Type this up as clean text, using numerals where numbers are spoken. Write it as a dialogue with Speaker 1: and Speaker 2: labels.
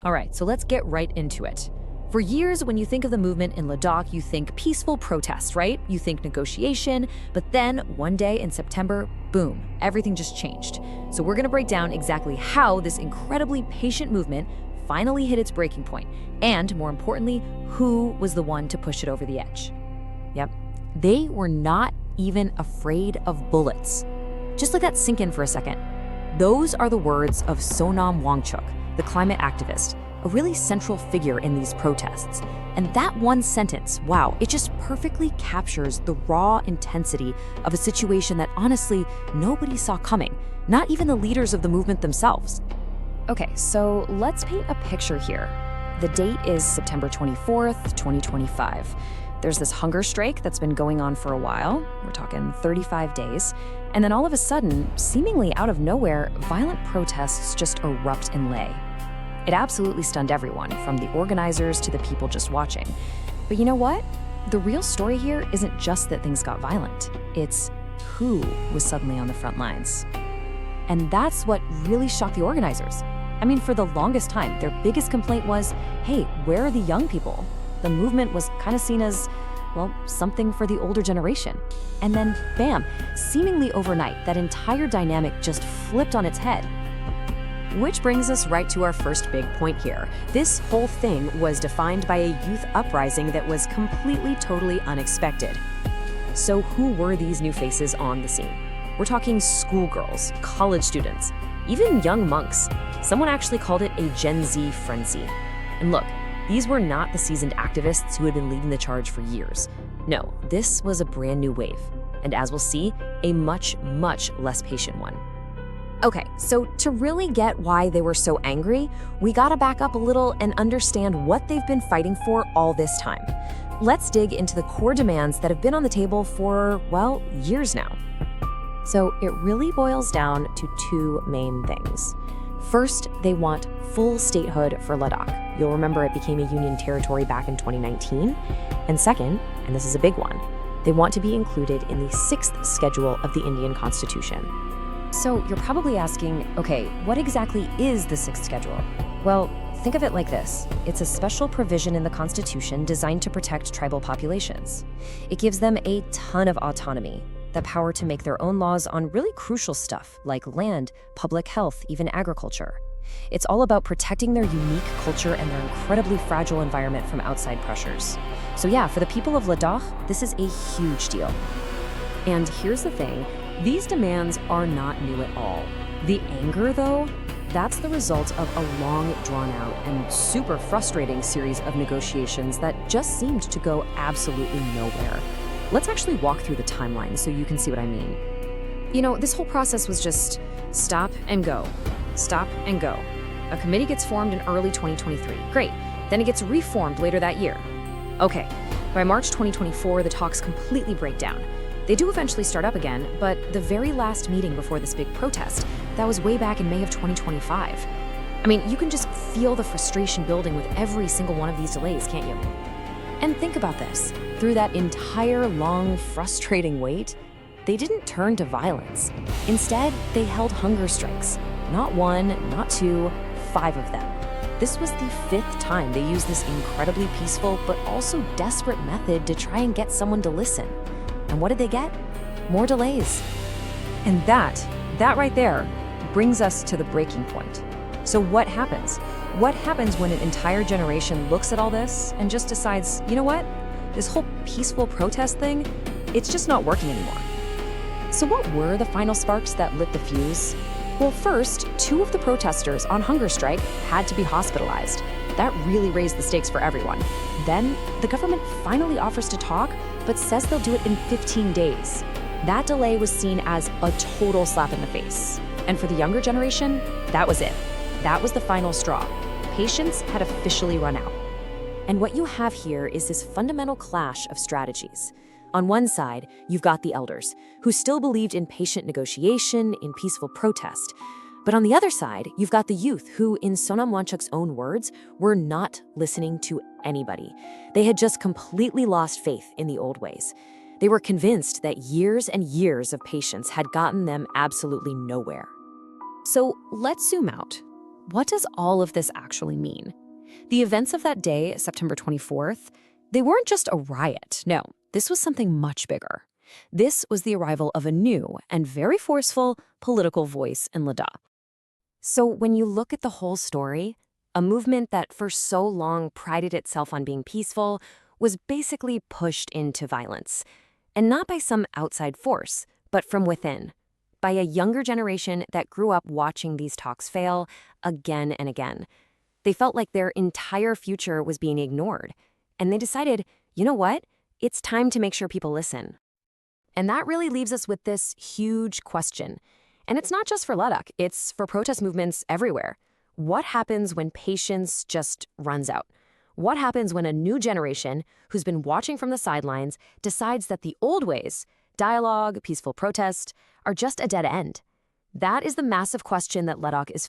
Speaker 1: All right, so let's get right into it. For years, when you think of the movement in Ladakh, you think peaceful protest, right? You think negotiation, but then one day in September, boom, everything just changed. So we're gonna break down exactly how this incredibly patient movement finally hit its breaking point, and more importantly, who was the one to push it over the edge. Yep, they were not even afraid of bullets. Just let that sink in for a second. Those are the words of Sonam Wangchuk, the climate activist, a really central figure in these protests. And that one sentence, wow, it just perfectly captures the raw intensity of a situation that honestly nobody saw coming, not even the leaders of the movement themselves. Okay, so let's paint a picture here. The date is September 24th, 2025. There's this hunger strike that's been going on for a while. We're talking 35 days. And then all of a sudden, seemingly out of nowhere, violent protests just erupt in Leh. It absolutely stunned everyone, from the organizers to the people just watching. But you know what? The real story here isn't just that things got violent. It's who was suddenly on the front lines. And that's what really shocked the organizers. I mean, for the longest time, their biggest complaint was, hey, where are the young people? The movement was kind of seen as, well, something for the older generation. And then, bam, seemingly overnight, that entire dynamic just flipped on its head. Which brings us right to our first big point here. This whole thing was defined by a youth uprising that was completely, totally unexpected. So who were these new faces on the scene? We're talking schoolgirls, college students, even young monks. Someone actually called it a Gen Z frenzy. And look, these were not the seasoned activists who had been leading the charge for years. No, this was a brand new wave. And as we'll see, a much, much less patient one. Okay, so to really get why they were so angry, we gotta back up a little and understand what they've been fighting for all this time. Let's dig into the core demands that have been on the table for, well, years now. So it really boils down to two main things. First, they want full statehood for Ladakh. You'll remember it became a union territory back in 2019. And second, and this is a big one, they want to be included in the 6th schedule of the Indian Constitution. So you're probably asking, okay, what exactly is the 6th schedule? Well, think of it like this. It's a special provision in the Constitution designed to protect tribal populations. It gives them a ton of autonomy, the power to make their own laws on really crucial stuff like land, public health, even agriculture. It's all about protecting their unique culture and their incredibly fragile environment from outside pressures. So yeah, for the people of Ladakh, this is a huge deal. And here's the thing. These demands are not new at all. The anger, though, that's the result of a long, drawn-out, and super frustrating series of negotiations that just seemed to go absolutely nowhere. Let's actually walk through the timeline so you can see what I mean. You know, this whole process was just stop and go, stop and go. A committee gets formed in early 2023. Great. Then it gets reformed later that year. Okay, by March 2024, the talks completely break down. They do eventually start up again, but the very last meeting before this big protest, that was way back in May of 2025. I mean, you can just feel the frustration building with every single one of these delays, can't you? And think about this. Through that entire long, frustrating wait, they didn't turn to violence. Instead, they held hunger strikes. Not one, not two, 5 of them. This was the 5th time they used this incredibly peaceful but also desperate method to try and get someone to listen. And what did they get? More delays. And that right there brings us to the breaking point. So what happens? What happens when an entire generation looks at all this and just decides, you know what? This whole peaceful protest thing, it's just not working anymore. So what were the final sparks that lit the fuse? Well, first, 2 of the protesters on hunger strike had to be hospitalized. That really raised the stakes for everyone. Then, the government finally offers to talk, but says they'll do it in 15 days. That delay was seen as a total slap in the face. And for the younger generation, that was it. That was the final straw. Patience had officially run out. And what you have here is this fundamental clash of strategies. On one side, you've got the elders, who still believed in patient negotiation, in peaceful protest. But on the other side, you've got the youth who, in Sonam Wangchuk's own words, were not listening to anybody. They had just completely lost faith in the old ways. They were convinced that years and years of patience had gotten them absolutely nowhere. So let's zoom out. what does all of this actually mean? The events of that day, September 24th, they weren't just a riot. No, this was something much bigger. This was the arrival of a new and very forceful political voice in Ladakh. So when you look at the whole story, a movement that for so long prided itself on being peaceful was basically pushed into violence. And not by some outside force, but from within. By a younger generation that grew up watching these talks fail again and again. They felt like their entire future was being ignored. And they decided, you know what? It's time to make sure people listen. And that really leaves us with this huge question. And it's not just for Ladakh, it's for protest movements everywhere. What happens when patience just runs out? What happens when a new generation who's been watching from the sidelines decides that the old ways, dialogue, peaceful protest, are just a dead end? That is the massive question that Ladakh is